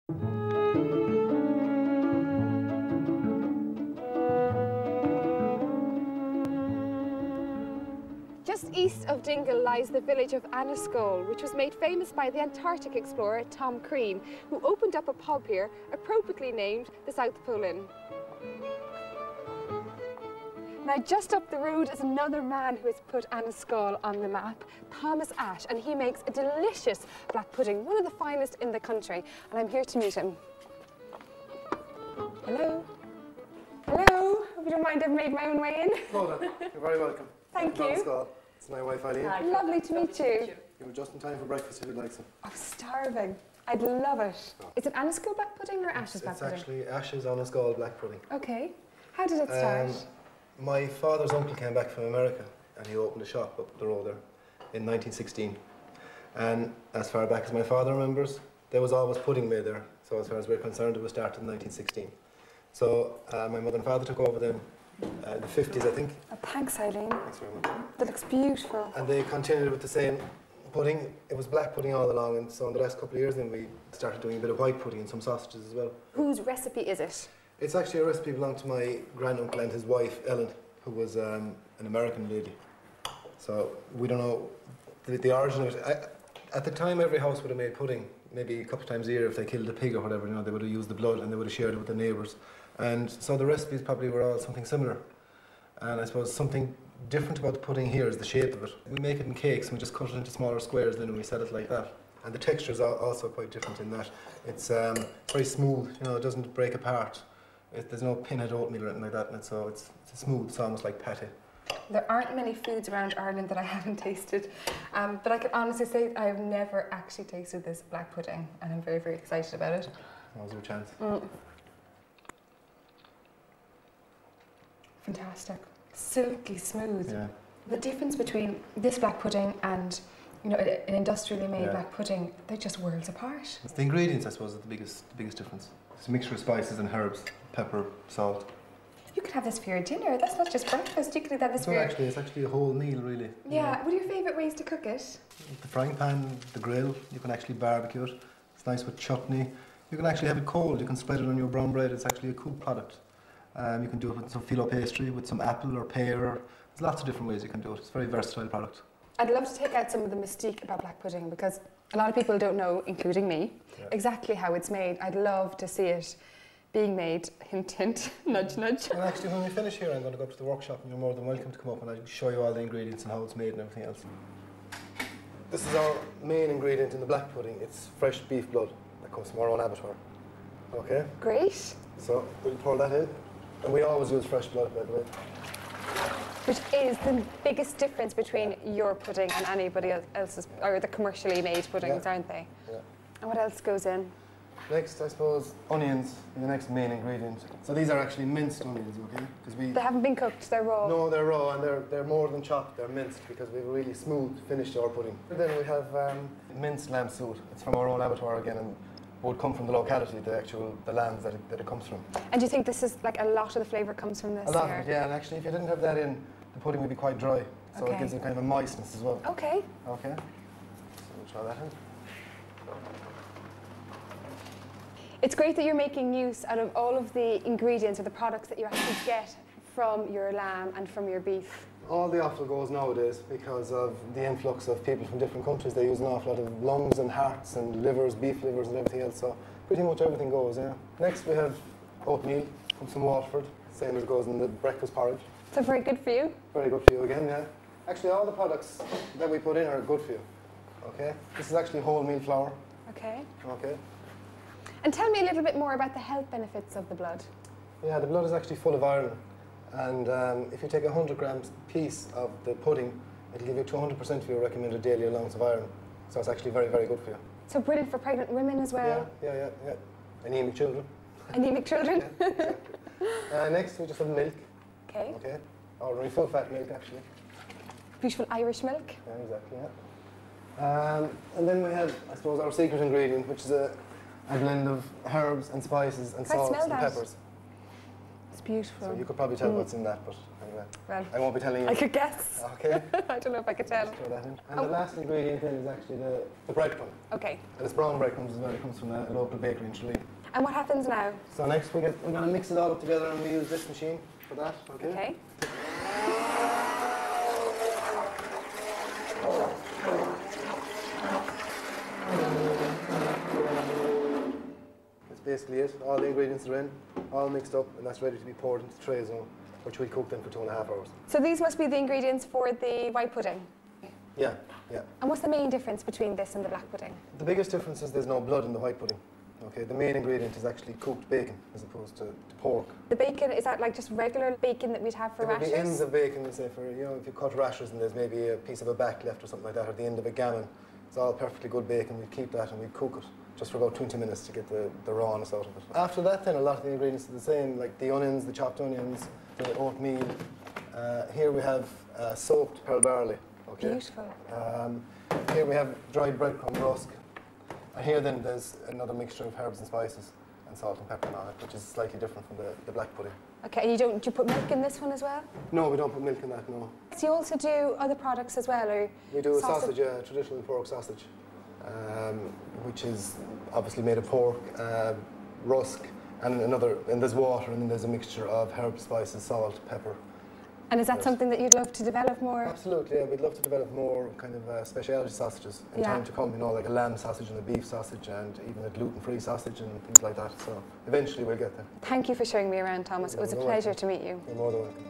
Just east of Dingle lies the village of Annascaul, which was made famous by the Antarctic explorer Tom Crean, who opened up a pub here, appropriately named the South Pole Inn. Now, just up the road is another man who has put Annascaul on the map, Thomas Ash, and he makes a delicious black pudding, one of the finest in the country, and I'm here to meet him. Hello? Hello? Hope you don't mind I've made my own way in. Clodagh, you're very welcome. Thank you. Annascaul. It's my wife Eileen. Hi. Lovely to meet you. You were just in time for breakfast if you'd like some. I'm starving. I'd love it. Is it Annascaul Black Pudding or Ash's Black Pudding? It's actually Ash's Annascaul Black Pudding. Okay. How did it start? My father's uncle came back from America and he opened a shop up the road there in 1916. And as far back as my father remembers, there was always pudding made there. So as far as we're concerned, it was started in 1916. So my mother and father took over then in the 50s, I think. Oh, thanks, Eileen. Thanks very much. That looks beautiful. And they continued with the same pudding. It was black pudding all along, and so in the last couple of years then we started doing a bit of white pudding and some sausages as well. Whose recipe is it? It's actually a recipe belonged to my granduncle and his wife, Ellen, who was an American lady. So we don't know the origin of it. At the time, every house would have made pudding, maybe a couple of times a year if they killed a pig or whatever, you know, they would have used the blood and they would have shared it with the neighbours. And so the recipes probably were all something similar. And I suppose something different about the pudding here is the shape of it. We make it in cakes and we just cut it into smaller squares then and we sell it like that. And the texture is also quite different in that. It's very smooth, you know, it doesn't break apart. There's no pinhead oatmeal or anything like that, and so it's smooth, it's almost like pate. There aren't many foods around Ireland that I haven't tasted, but I can honestly say I have never actually tasted this black pudding, and I'm very, very excited about it. Now's your chance. Fantastic. Silky smooth. Yeah. The difference between this black pudding and, you know, an industrially made black pudding, they're just worlds apart. It's the ingredients, I suppose, are the biggest difference. It's a mixture of spices and herbs, pepper, salt. You could have this for your dinner. That's not just breakfast. You could have this for your... It's actually a whole meal, really. Yeah. What are your favourite ways to cook it? The frying pan, the grill. You can actually barbecue it. It's nice with chutney. You can actually have it cold. You can spread it on your brown bread. It's actually a cool product. You can do it with some phyllo pastry, with some apple or pear. There's lots of different ways you can do it. It's a very versatile product. I'd love to take out some of the mystique about black pudding because a lot of people don't know, including me, exactly how it's made. I'd love to see it being made, hint, hint, nudge, nudge. And actually, when we finish here, I'm going to go up to the workshop and you're more than welcome to come up and I'll show you all the ingredients and how it's made and everything else. This is our main ingredient in the black pudding. It's fresh beef blood that comes from our own abattoir. Okay? Great. So we'll pour that in. And we always use fresh blood, by the way. Which is the biggest difference between your pudding and anybody else's, or the commercially made puddings, aren't they? Yeah. And what else goes in? Next, I suppose, onions are the next main ingredient. So these are actually minced onions, okay? They haven't been cooked, they're raw? No, they're raw, and they're more than chopped, they're minced, because we have a really smooth finish to our pudding. And then we have minced lamb suet. It's from our own abattoir again, and would come from the locality, the lands that it comes from. And do you think this is, like, a lot of the flavour comes from this? A lot of it, yeah, and actually if you didn't have that in, the pudding would be quite dry, so it gives it kind of a moistness as well. Okay. Okay, so we'll try that in. It's great that you're making use out of all of the ingredients or the products that you actually get from your lamb and from your beef. All the offal goes nowadays because of the influx of people from different countries. They use an awful lot of lungs and hearts and livers, beef livers and everything else, so pretty much everything goes, yeah. Next we have oatmeal from some Waterford, same as goes in the breakfast porridge. So very good for you? Very good for you again, yeah. Actually all the products that we put in are good for you, okay? This is actually wholemeal flour. Okay. Okay. And tell me a little bit more about the health benefits of the blood. Yeah, the blood is actually full of iron. And if you take a 100 grams piece of the pudding, it'll give you 200% of your recommended daily allowance of iron. So it's actually very, very good for you. So brilliant for pregnant women as well? Yeah. Anemic children. Anemic children? Yeah, exactly. Next, we just have milk. Okay. Okay. Ordinary full-fat milk, actually. Beautiful Irish milk. Yeah, exactly, yeah. And then we have, I suppose, our secret ingredient, which is a blend of herbs and spices and salts and peppers. It's beautiful. So you could probably tell what's in that, but anyway, Well, I won't be telling you. I could guess. Okay. I don't know if I could tell. Throw that in. And the last ingredient then is actually the breadcrumb. Okay. And it's brown breadcrumbs as well. It comes from a local bakery in Tralee. And what happens now? So next we're going to mix it all up together, and we use this machine for that. Okay. Okay. That's basically it. All the ingredients are in, all mixed up, and that's ready to be poured into the trays now, which we cook then for 2.5 hours. So these must be the ingredients for the white pudding? Yeah, yeah. And what's the main difference between this and the black pudding? The biggest difference is there's no blood in the white pudding. Okay, the main ingredient is actually cooked bacon as opposed to pork. The bacon, is that like just regular bacon that we'd have for rashers? It would be ends of bacon, say for, you know, if you cut rashers and there's maybe a piece of a back left or something like that, or the end of a gammon. It's all perfectly good bacon. We'd keep that and we'd cook it just for about 20 minutes to get the rawness out of it. After that then, a lot of the ingredients are the same, like the onions, the chopped onions, the oatmeal. Here we have soaked pearl barley. Okay? Beautiful. Here we have dried breadcrumb rusk. And here then there's another mixture of herbs and spices and salt and pepper on it, which is slightly different from the black pudding. Okay, and do you put milk in this one as well? No, we don't put milk in that, no. So you also do other products as well, or we do a sausage, a traditional pork sausage, which is obviously made of pork, rusk, and there's water, and then there's a mixture of herbs, spices, salt, pepper. And is that something that you'd love to develop more? Absolutely, yeah. We'd love to develop more kind of specialty sausages in time to come, you know, like a lamb sausage and a beef sausage and even a gluten-free sausage and things like that. So eventually we'll get there. Thank you for showing me around, Thomas. It was a pleasure to meet you. You're more than welcome.